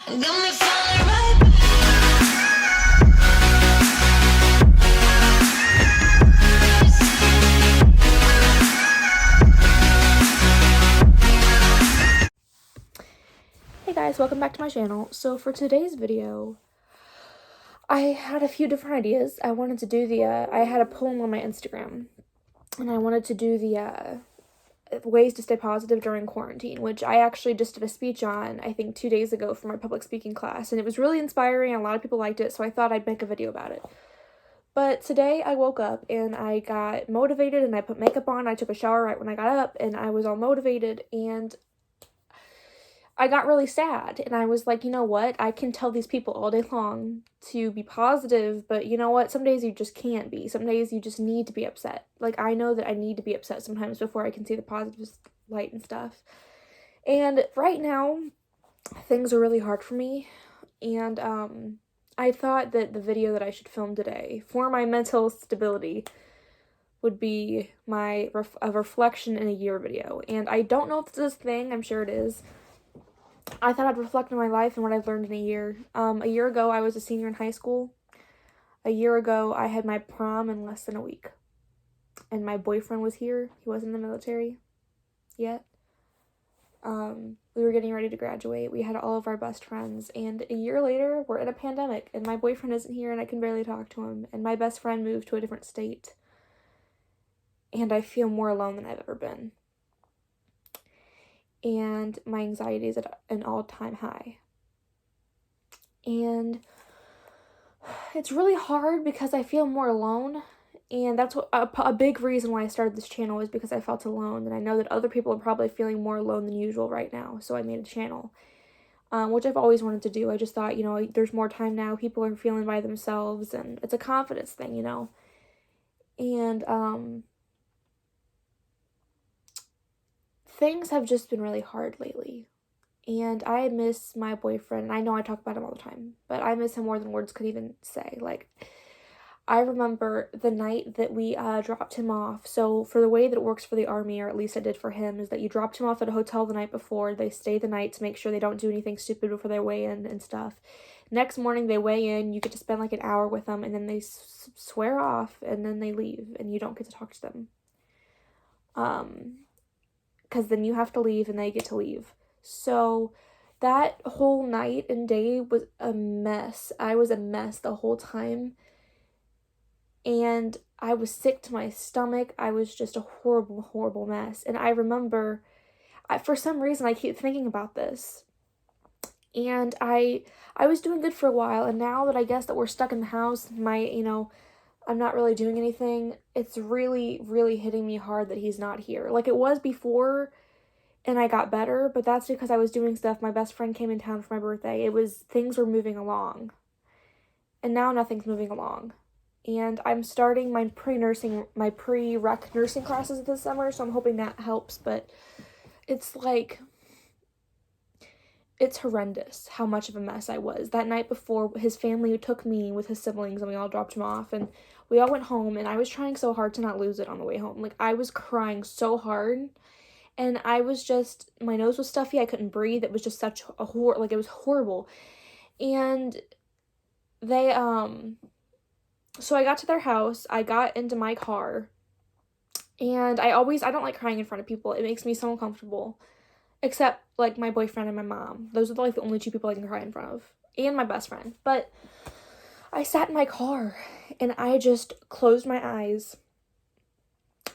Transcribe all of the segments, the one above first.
Got me falling right back. Hey guys, welcome back to my channel. So for today's video, I had a few different ideas. I wanted to do I had a poll on my Instagram, and I wanted to do the ways to stay positive during quarantine, which I actually just did a speech on, I think 2 days ago for my public speaking class, and it was really inspiring, and a lot of people liked it, so I thought I'd make a video about it. But today I woke up and I got motivated and I put makeup on. I took a shower right when I got up and I was all motivated, and I got really sad, and I was like, you know what? I can tell these people all day long to be positive, but you know what? Some days you just can't be. Some days you just need to be upset. Like, I know that I need to be upset sometimes before I can see the positive light and stuff. And right now, things are really hard for me, and I thought that the video that I should film today for my mental stability would be a reflection in a year video. And I don't know if this is a thing. I'm sure it is. I thought I'd reflect on my life and what I've learned in a year. A year ago, I was a senior in high school. A year ago, I had my prom in less than a week. And my boyfriend was here. He wasn't in the military yet. We were getting ready to graduate. We had all of our best friends. And a year later, we're in a pandemic. And my boyfriend isn't here and I can barely talk to him. And my best friend moved to a different state. And I feel more alone than I've ever been. And my anxiety is at an all-time high. And it's really hard because I feel more alone, and that's what a big reason why I started this channel is because I felt alone, and I know that other people are probably feeling more alone than usual right now, so I made a channel, which I've always wanted to do. I just thought, there's more time now, people are feeling by themselves, and it's a confidence thing, and things have just been really hard lately, and I miss my boyfriend, and I know I talk about him all the time, but I miss him more than words could even say. Like, I remember the night that we dropped him off. So for the way that it works for the Army, or at least I did for him, is that you dropped him off at a hotel the night before. They stay the night to make sure they don't do anything stupid before they weigh in and stuff. Next morning they weigh in, you get to spend like an hour with them, and then they swear off, and then they leave, and you don't get to talk to them. Because then you have to leave, and they get to leave. So that whole night and day was a mess. I was a mess the whole time. And I was sick to my stomach. I was just a horrible, horrible mess. And I remember, for some reason, I keep thinking about this. And I was doing good for a while. And now that I guess that we're stuck in the house, I'm not really doing anything. It's really, really hitting me hard that he's not here. Like it was before, and I got better, but that's because I was doing stuff. My best friend came in town for my birthday. Things were moving along. And now nothing's moving along. And I'm starting my pre-rec nursing classes this summer, so I'm hoping that helps, but it's horrendous how much of a mess I was. That night before, his family took me with his siblings, and we all dropped him off, and we all went home, and I was trying so hard to not lose it on the way home. Like, I was crying so hard, and my nose was stuffy, I couldn't breathe, it was just such a it was horrible, and they, so I got to their house, I got into my car, and I don't like crying in front of people. It makes me so uncomfortable. Except, like, my boyfriend and my mom. Those are, like, the only two people I can cry in front of. And my best friend. But I sat in my car, and I just closed my eyes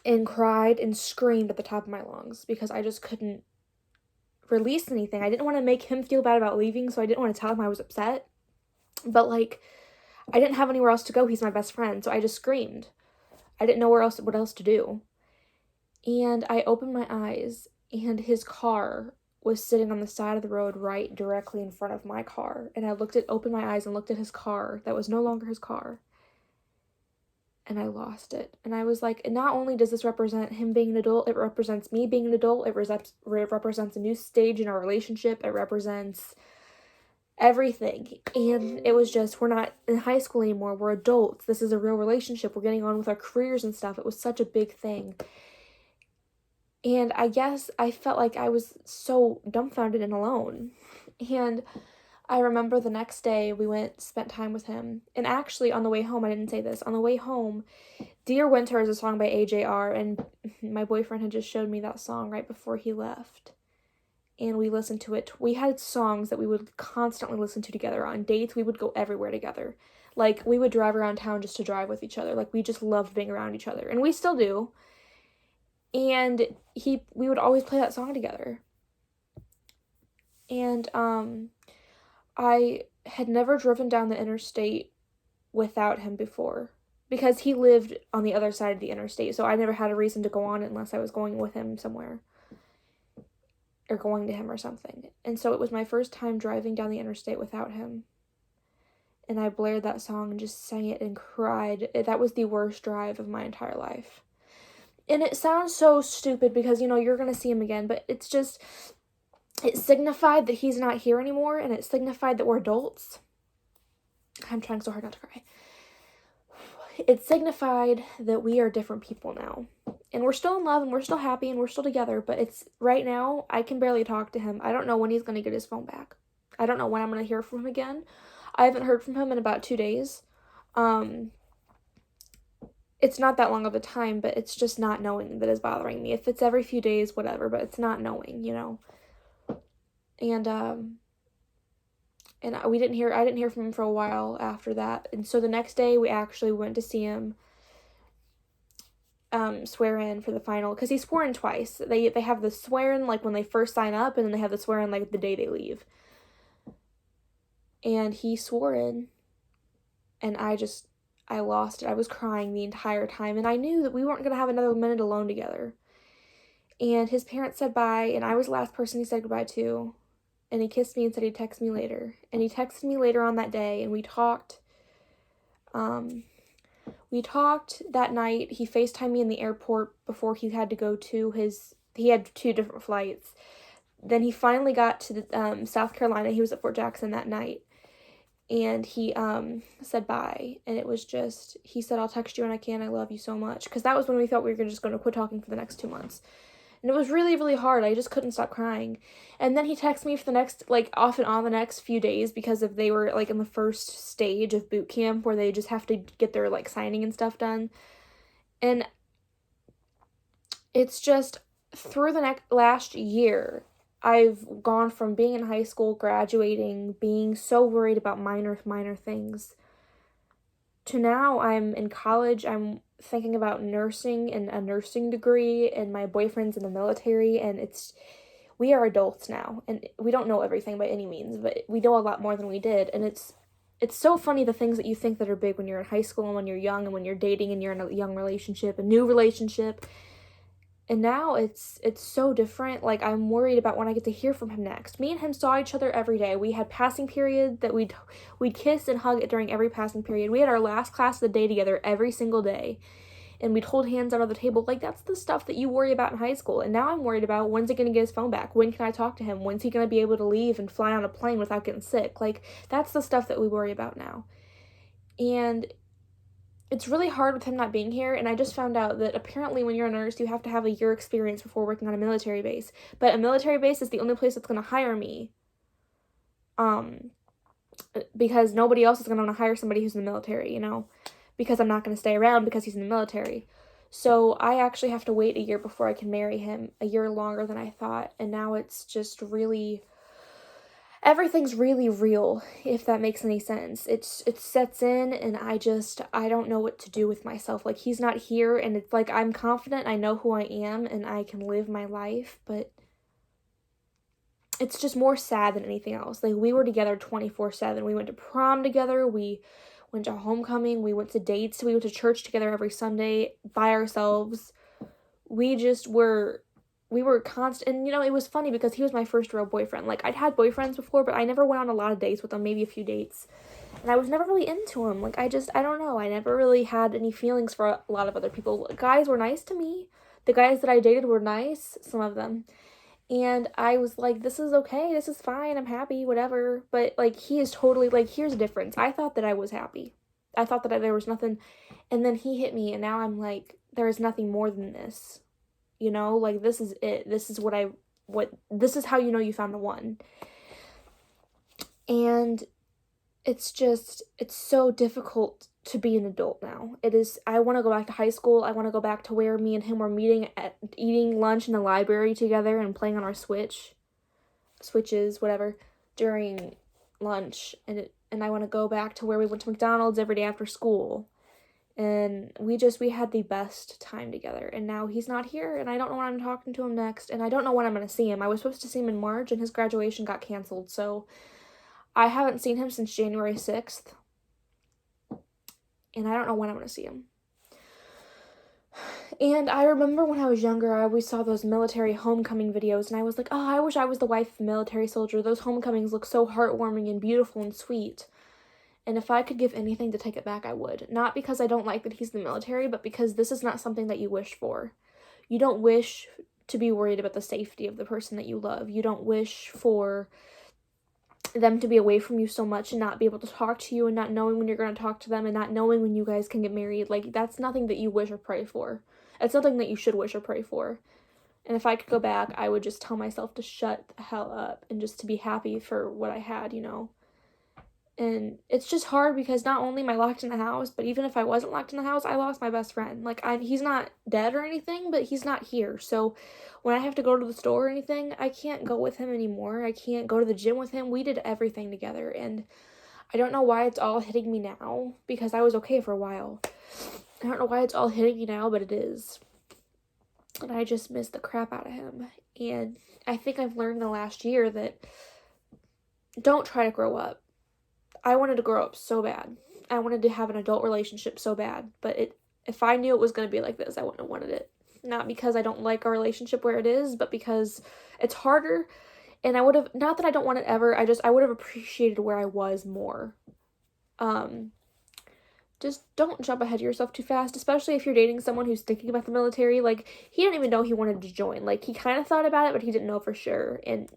and cried and screamed at the top of my lungs because I just couldn't release anything. I didn't want to make him feel bad about leaving, so I didn't want to tell him I was upset. But, like, I didn't have anywhere else to go. He's my best friend, so I just screamed. I didn't know what else to do. And I opened my eyes, and his car was sitting on the side of the road right directly in front of my car. And I opened my eyes and looked at his car that was no longer his car. And I lost it. And I was like, not only does this represent him being an adult, it represents me being an adult. It represents a new stage in our relationship. It represents everything. And it was just, we're not in high school anymore. We're adults. This is a real relationship. We're getting on with our careers and stuff. It was such a big thing. And I guess I felt like I was so dumbfounded and alone. And I remember the next day we spent time with him. And actually, on the way home, I didn't say this. On the way home, Dear Winter is a song by AJR, and my boyfriend had just showed me that song right before he left. And we listened to it. We had songs that we would constantly listen to together. On dates, we would go everywhere together. Like, we would drive around town just to drive with each other. Like, we just loved being around each other. And we still do. And we would always play that song together. And, I had never driven down the interstate without him before. Because he lived on the other side of the interstate. So I never had a reason to go on it unless I was going with him somewhere. Or going to him or something. And so it was my first time driving down the interstate without him. And I blared that song and just sang it and cried. That was the worst drive of my entire life. And it sounds so stupid because, you know, you're going to see him again. But it's just, it signified that he's not here anymore. And it signified that we're adults. I'm trying so hard not to cry. It signified that we are different people now. And we're still in love and we're still happy and we're still together. But it's right now, I can barely talk to him. I don't know when he's going to get his phone back. I don't know when I'm going to hear from him again. I haven't heard from him in about 2 days. It's not that long of a time, but it's just not knowing that is bothering me. If it's every few days, whatever, but it's not knowing, you know. And I didn't hear from him for a while after that. And so the next day we actually went to see him swear in for the final, because he swore in twice. They have the swear in like when they first sign up, and then they have the swear in like the day they leave. And he swore in, and I lost it. I was crying the entire time, and I knew that we weren't going to have another minute alone together. And his parents said bye, and I was the last person he said goodbye to. And he kissed me and said he'd text me later. And he texted me later on that day, and we talked. We talked that night. He FaceTimed me in the airport before he had to go to he had 2 different flights. Then he finally got to South Carolina. He was at Fort Jackson that night. And he said bye. And it was just, he said, I'll text you when I can. I love you so much. Because that was when we thought we were just going to quit talking for the next 2 months. And it was really, really hard. I just couldn't stop crying. And then he texted me for the next, like, off and on the next few days because they were, like, in the first stage of boot camp where they just have to get their, like, signing and stuff done. And it's just, through the last year, I've gone from being in high school, graduating, being so worried about minor things, to now I'm in college. I'm thinking about nursing and a nursing degree, and my boyfriend's in the military, and we are adults now, and we don't know everything by any means, but we know a lot more than we did. And it's so funny, the things that you think that are big when you're in high school and when you're young and when you're dating and you're in a young relationship, a new relationship. And now it's so different. Like, I'm worried about when I get to hear from him next. Me and him saw each other every day. We had passing period that we'd kiss and hug during every passing period. We had our last class of the day together every single day. And we'd hold hands under the table. Like, that's the stuff that you worry about in high school. And now I'm worried about, when's he going to get his phone back? When can I talk to him? When's he going to be able to leave and fly on a plane without getting sick? Like, that's the stuff that we worry about now. And it's really hard with him not being here, and I just found out that apparently when you're a nurse, you have to have a year experience before working on a military base. But a military base is the only place that's going to hire me. Because nobody else is going to want to hire somebody who's in the military, you know? Because I'm not going to stay around because he's in the military. So I actually have to wait a year before I can marry him, a year longer than I thought. And now it's just really, everything's really real, if that makes any sense. It sets in, and I don't know what to do with myself. Like, he's not here, and it's like, I'm confident, I know who I am, and I can live my life, but it's just more sad than anything else. Like, we were together 24/7. We went to prom together, we went to homecoming, we went to dates, we went to church together every Sunday by ourselves. We were constant, and, you know, it was funny because he was my first real boyfriend. Like, I'd had boyfriends before, but I never went on a lot of dates with them, maybe a few dates. And I was never really into him. Like, I don't know. I never really had any feelings for a lot of other people. Guys were nice to me. The guys that I dated were nice, some of them. And I was like, this is okay. This is fine. I'm happy, whatever. But, like, he is totally, like, here's the difference. I thought that I was happy. I thought that there was nothing. And then he hit me, and now I'm like, there is nothing more than this. You know, like, this is it. This is this is how you know you found the one. And it's so difficult to be an adult now. It is. I want to go back to high school. I want to go back to where me and him were eating lunch in the library together and playing on our switches, whatever, during lunch. And I want to go back to where we went to McDonald's every day after school. And we had the best time together. And now he's not here, and I don't know when I'm talking to him next, and I don't know when I'm going to see him. I was supposed to see him in March, and his graduation got canceled, so I haven't seen him since January 6th, and I don't know when I'm going to see him. And I remember when I was younger, I always saw those military homecoming videos, and I was like, oh, I wish I was the wife of a military soldier. Those homecomings look so heartwarming and beautiful and sweet. And if I could give anything to take it back, I would. Not because I don't like that he's in the military, but because this is not something that you wish for. You don't wish to be worried about the safety of the person that you love. You don't wish for them to be away from you so much and not be able to talk to you and not knowing when you're going to talk to them and not knowing when you guys can get married. Like, that's nothing that you wish or pray for. It's nothing that you should wish or pray for. And if I could go back, I would just tell myself to shut the hell up and just to be happy for what I had, you know. And it's just hard because not only am I locked in the house, but even if I wasn't locked in the house, I lost my best friend. Like, he's not dead or anything, but he's not here. So when I have to go to the store or anything, I can't go with him anymore. I can't go to the gym with him. We did everything together, and I don't know why it's all hitting me now, because I was okay for a while. I don't know why it's all hitting me now, but it is. And I just miss the crap out of him. And I think I've learned the last year that don't try to grow up. I wanted to grow up so bad. I wanted to have an adult relationship so bad. But if I knew it was going to be like this, I wouldn't have wanted it. Not because I don't like our relationship where it is, but because it's harder. And I would have, not that I don't want it ever, I would have appreciated where I was more. Just don't jump ahead of yourself too fast, especially if you're dating someone who's thinking about the military. Like, he didn't even know he wanted to join. Like, he kind of thought about it, but he didn't know for sure. And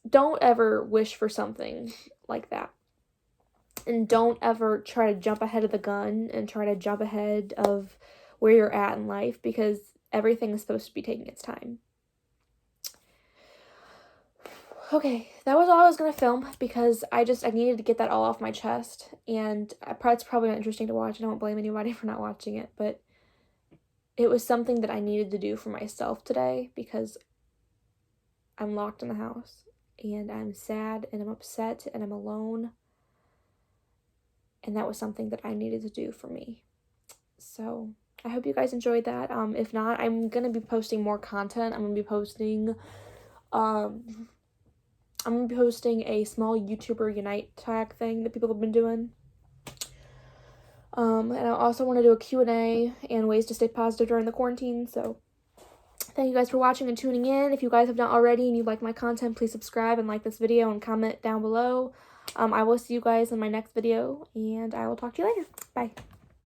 don't ever wish for something like that. And don't ever try to jump ahead of the gun and try to jump ahead of where you're at in life, because everything is supposed to be taking its time. Okay, that was all I was going to film, because I needed to get that all off my chest, and it's probably not interesting to watch, and I don't blame anybody for not watching it, but it was something that I needed to do for myself today, because I'm locked in the house, and I'm sad, and I'm upset, and I'm alone, and that was something that I needed to do for me. So I hope you guys enjoyed that. If not, I'm going to be posting more content. I'm going to be posting a small YouTuber Unite tag thing that people have been doing. And I also want to do a Q&A and ways to stay positive during the quarantine. So thank you guys for watching and tuning in. If you guys have not already and you like my content, please subscribe and like this video and comment down below. I will see you guys in my next video, and I will talk to you later. Bye.